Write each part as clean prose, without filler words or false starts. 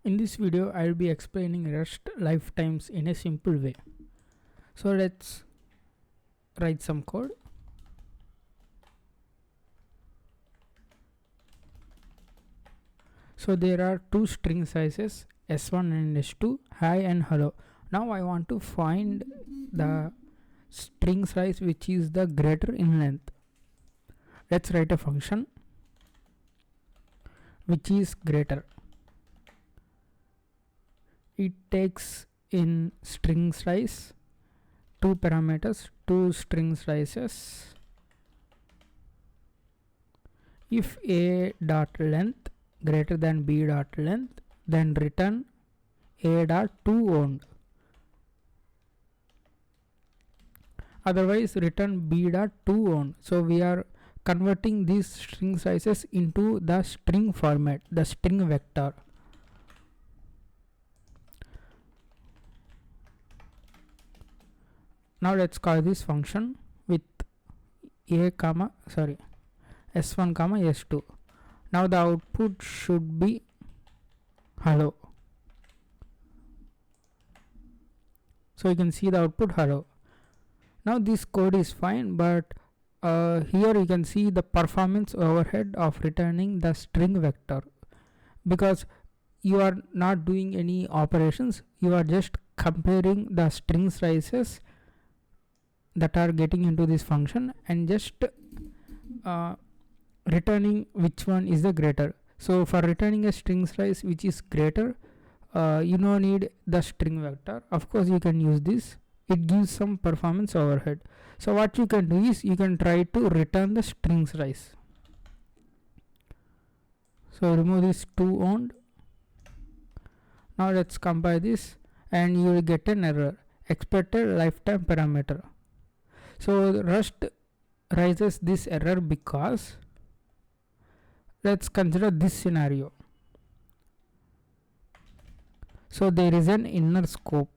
In this video, I will be explaining rest lifetimes in a simple way. So let's write some code. So there are two string sizes, s1 and s2, hi and hello. Now I want to find the string size which is the greater in length. Let's write a function which is greater. It takes in string size, two parameters, two string sizes. If a dot length greater than b dot length, then return a dot to owned. Otherwise return b dot to owned. So we are converting these string sizes into the string format, the string vector. Now let's call this function with s1 comma s2. Now the output should be hello. So you can see the output hello. Now this code is fine, but here you can see the performance overhead of returning the string vector, because you are not doing any operations, you are just comparing the string sizes that are getting into this function and just returning which one is the greater. So for returning a string size which is greater, you don't need the string vector. Of course you can use this, it gives some performance overhead. So what you can do is you can try to return the string size. So remove this to owned. Now let's compile this and you will get an error, expected lifetime parameter. So Rust raises this error because, let's consider this scenario. So there is an inner scope.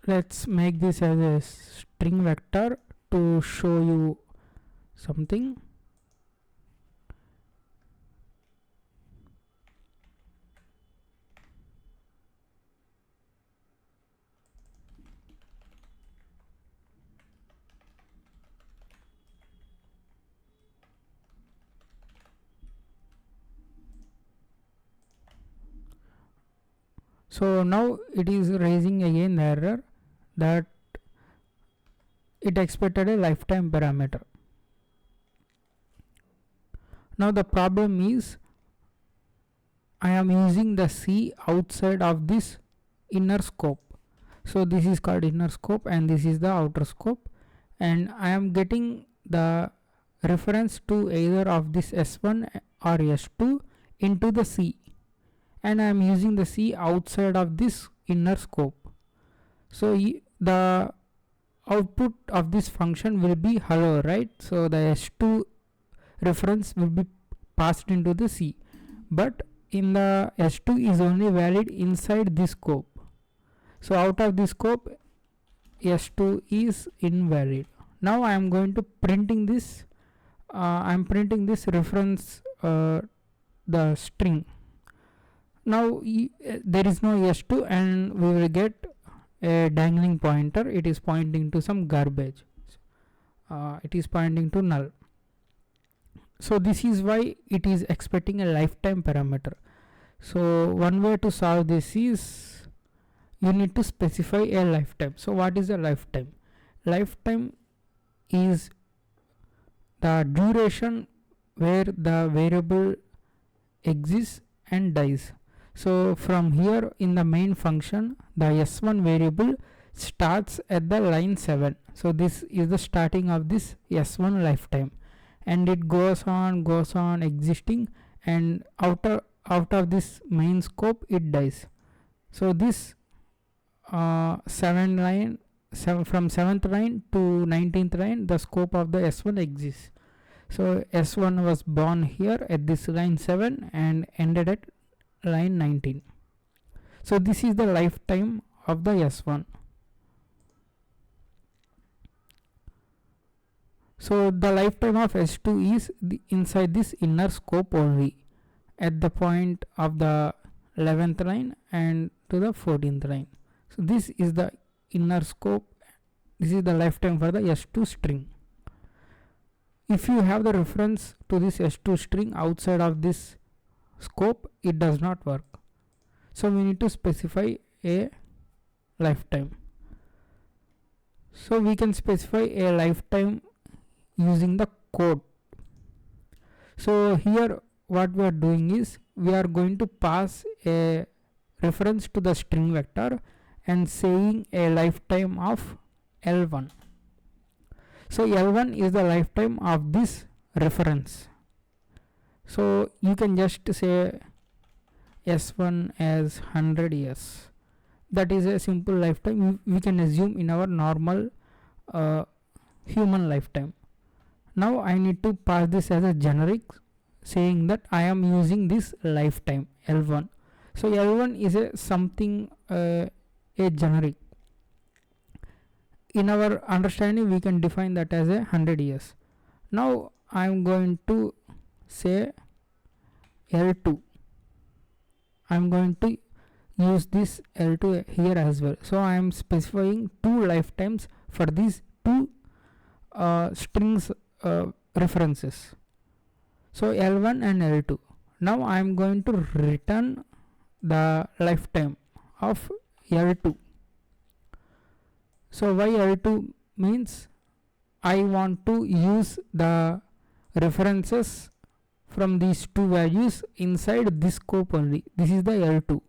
Let's make this as a string vector to show you something. So now it is raising again the error that it expected a lifetime parameter. Now the problem is I am using the C outside of this inner scope. So this is called inner scope and this is the outer scope, and I am getting the reference to either of this S1 or S2 into the C, and I am using the C outside of this inner scope. So the output of this function will be hello, right? So the S2 reference will be passed into the C, but in the S2 is only valid inside this scope. So out of this scope S2 is invalid. Now I am going to printing this. I am printing this reference, the string. Now there is no S2 and we will get a dangling pointer. It is pointing to some garbage. It is pointing to null. So this is why it is expecting a lifetime parameter. So one way to solve this is you need to specify a lifetime. So what is a lifetime? Lifetime is the duration where the variable exists and dies. So from here in the main function, the S1 variable starts at the line 7. So this is the starting of this S1 lifetime, and it goes on existing, and out of this main scope it dies. So this 7 from 7th line to 19th line, the scope of the S1 exists. So S1 was born here at this line 7 and ended at line 19. So this is the lifetime of the S1. So the lifetime of S2 is inside this inner scope only, at the point of the 11th line and to the 14th line. So this is the inner scope. This is the lifetime for the S2 string. If you have the reference to this S2 string outside of this scope, it does not work. So we need to specify a lifetime. So we can specify a lifetime using the code. So here what we are doing is we are going to pass a reference to the string vector and saying a lifetime of L1. So L1 is the lifetime of this reference. So you can just say S1 as 100 years. That is a simple lifetime we can assume in our normal human lifetime. Now I need to pass this as a generic, saying that I am using this lifetime L1. So L1 is a something a generic. In our understanding we can define that as 100 years. Now I am going to say L2. I am going to use this L2 here as well. So I am specifying two lifetimes for these two strings references. So L1 and L2. Now I am going to return the lifetime of L2. So why L2 means I want to use the references from these two values inside this scope only. This is the L2.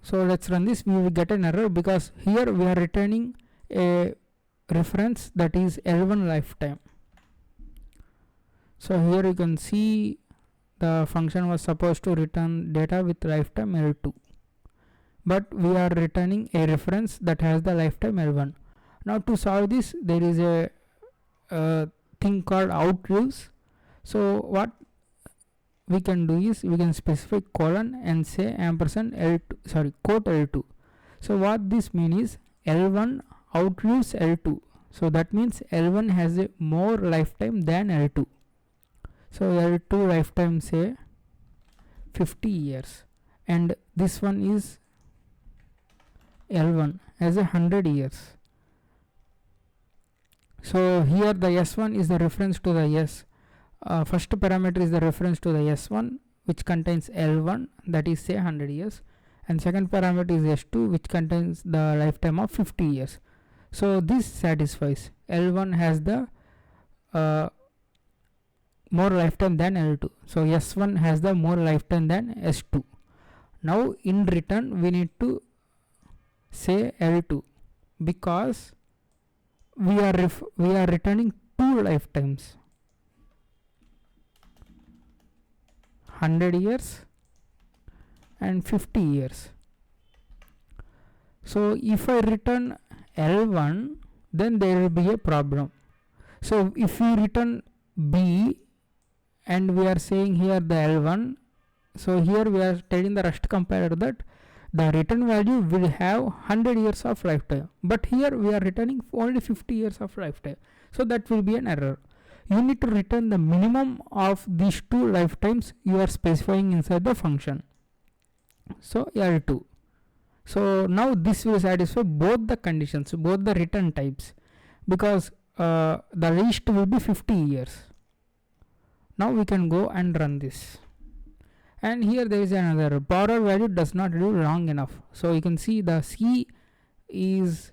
So let's run this. We will get an error because here we are returning a reference that is L1 lifetime. So here you can see the function was supposed to return data with lifetime L2, but we are returning a reference that has the lifetime L1. Now to solve this, there is a thing called outlives. So what we can do is we can specify colon and say ampersand L2, quote L2. So what this means is L1 outlives L2. So that means L1 has a more lifetime than L2. So L2 lifetime say 50 years, and this one is L1 as 100 years. So here the S1 is the reference to the S. First parameter is the reference to the S1, which contains L1, that is say 100 years, and second parameter is S2, which contains the lifetime of 50 years. So this satisfies. L1 has the more lifetime than L2. So S1 has the more lifetime than S2. Now in return we need to say L2 because we are returning two lifetimes, 100 years and 50 years. So if I return L1, then there will be a problem. So if we return B and we are saying here the L1, so here we are telling the Rust compiler that the return value will have 100 years of lifetime, but here we are returning only 50 years of lifetime. So that will be an error. You need to return the minimum of these two lifetimes you are specifying inside the function. So L2. So now this will satisfy both the conditions, both the return types, because the least will be 50 years. Now we can go and run this, and here there is another borrow value does not do long enough. So you can see the C is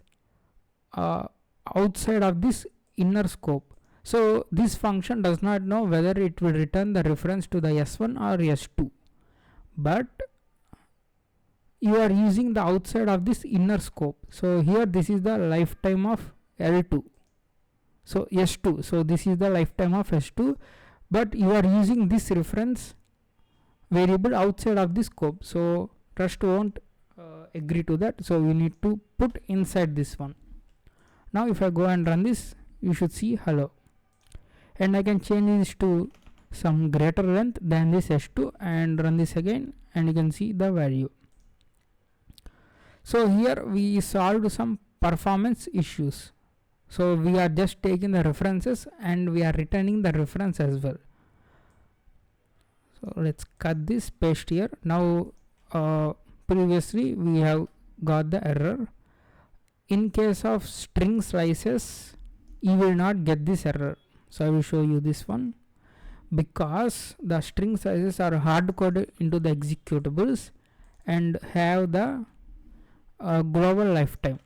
outside of this inner scope. So this function does not know whether it will return the reference to the S1 or S2, but you are using the outside of this inner scope. So here this is the lifetime of L2, so S2. So this is the lifetime of S2, but you are using this reference variable outside of the scope. So Rust won't agree to that, so we need to put inside this one. Now if I go and run this, you should see hello, and I can change this to some greater length than this h2 and run this again, and you can see the value. So here we solved some performance issues. So we are just taking the references and we are returning the reference as well. So let's cut this, paste here. Now previously we have got the error. In case of string slices, you will not get this error. So I will show you this one, because the string sizes are hard coded into the executables and have the global lifetime.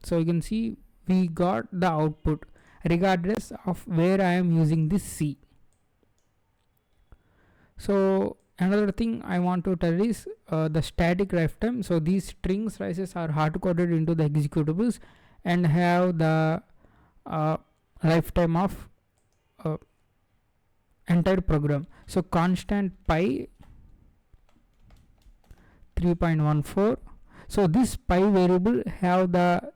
So you can see we got the output regardless of where I am using this C. So another thing I want to tell is the static lifetime. So these string slices are hard coded into the executables and have the lifetime of entire program. So constant pi 3.14. so this pi variable have the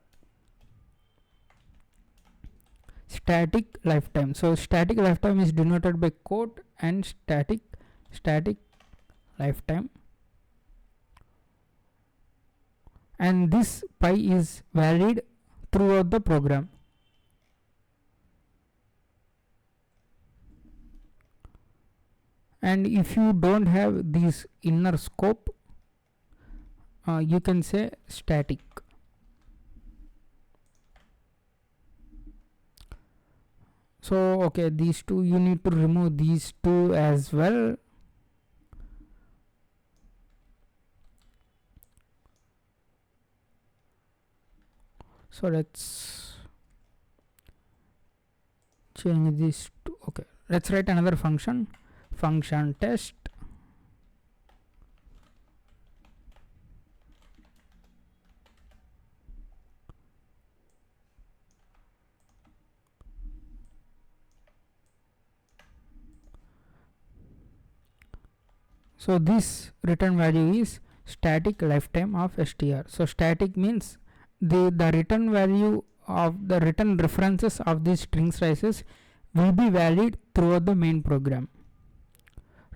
static lifetime. So static lifetime is denoted by quote and static lifetime, and this pi is valid throughout the program. And if you don't have this inner scope, you can say static. So okay, these two, you need to remove these two as well. So let's change this to, okay, let's write another function test. So this return value is static lifetime of str. So static means the return value of the return references of these string slices will be valid throughout the main program.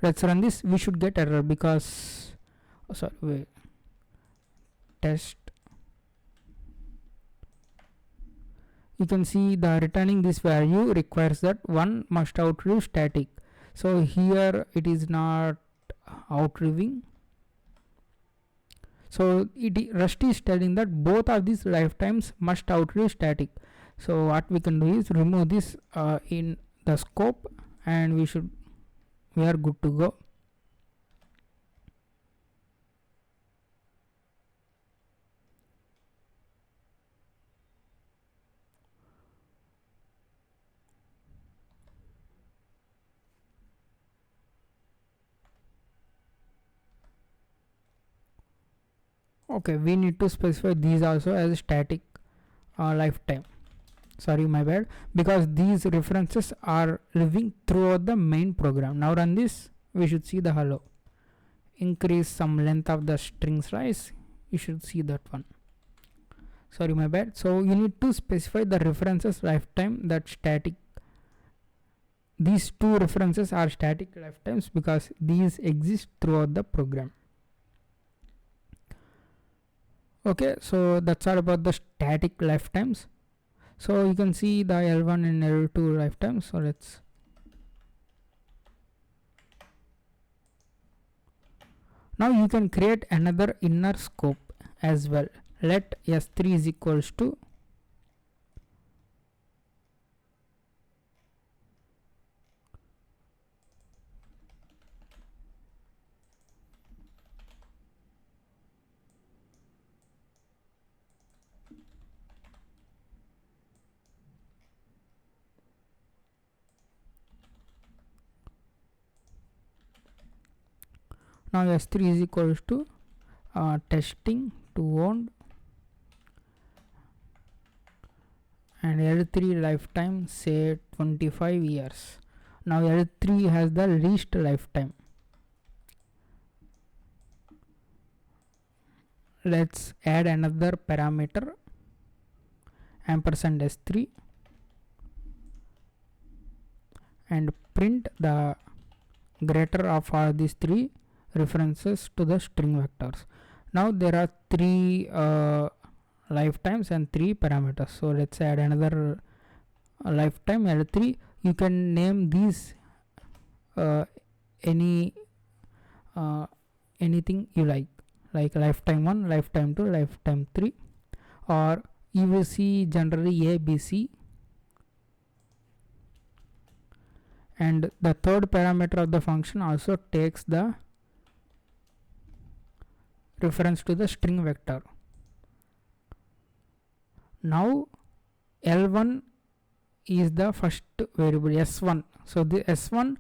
Let's run this. We should get error because test. You can see the returning this value requires that one must outlive static. So here it is not outliving. So Rust is telling that both of these lifetimes must outlive static. So what we can do is remove this in the scope, and we are good to go. Okay, we need to specify these also as static lifetime. Sorry, my bad, because these references are living throughout the main program. Now run this, we should see the hello. Increase some length of the string slice, you should see that one. Sorry, my bad. So you need to specify the references lifetime, that static. These two references are static lifetimes because these exist throughout the program. Okay, so that's all about the static lifetimes. So you can see the L1 and L2 lifetimes. So let's now you can create another inner scope as well. Let S3 is equals to now S3 is equals to testing to owned, and L3 lifetime say 25 years. Now L3 has the least lifetime. let's add another parameter ampersand s3 and print the greater of all these three references to the string vectors. Now there are three lifetimes and three parameters, so let's add another lifetime L3. You can name these anything you like lifetime 1, lifetime 2, lifetime 3, or you will see generally A, B, C. And the third parameter of the function also takes the reference to the string vector. Now L1 is the first variable S1, so the S1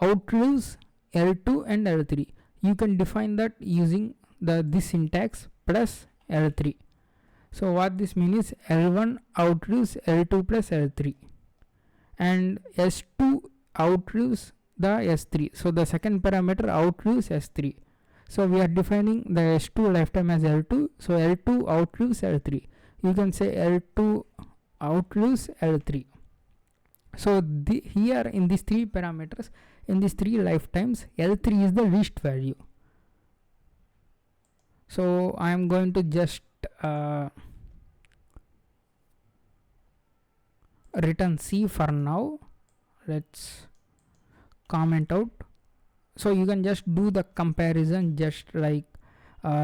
outlives L2 and L3. You can define that using this syntax plus L3. So what this means is L1 outlives L2 plus L3 and S2 outlives the S3, so the second parameter outlives S3. So we are defining the S2 lifetime as L2, so L2 outlives L3. You can say L2 outlives L3. So here in these three parameters, in these three lifetimes, L3 is the least value. So I am going to just return C for now. Let's comment out. So you can just do the comparison just like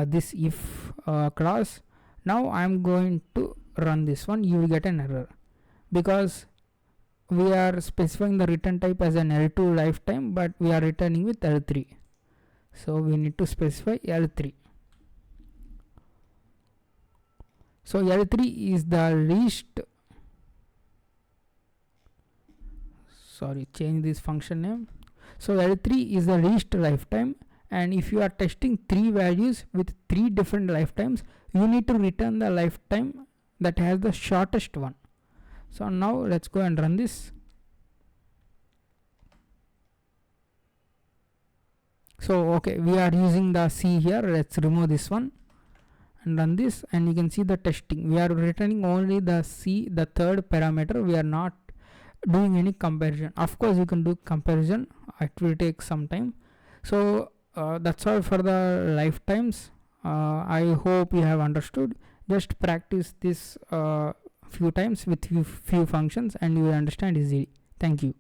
this if clause. Now I am going to run this one. You will get an error because we are specifying the return type as an L2 lifetime, but we are returning with L3. So we need to specify L3. So L3 is the least, change this function name. So L3 is the least lifetime, and if you are testing three values with three different lifetimes, you need to return the lifetime that has the shortest one. So now let's go and run this. So okay, we are using the C here. Let's remove this one and run this, and you can see the testing. We are returning only the C, the third parameter. We are not doing any comparison. Of course you can do comparison, it will take some time. So that's all for the lifetimes. I hope you have understood. Just practice this few times with few functions and you will understand easily. Thank you.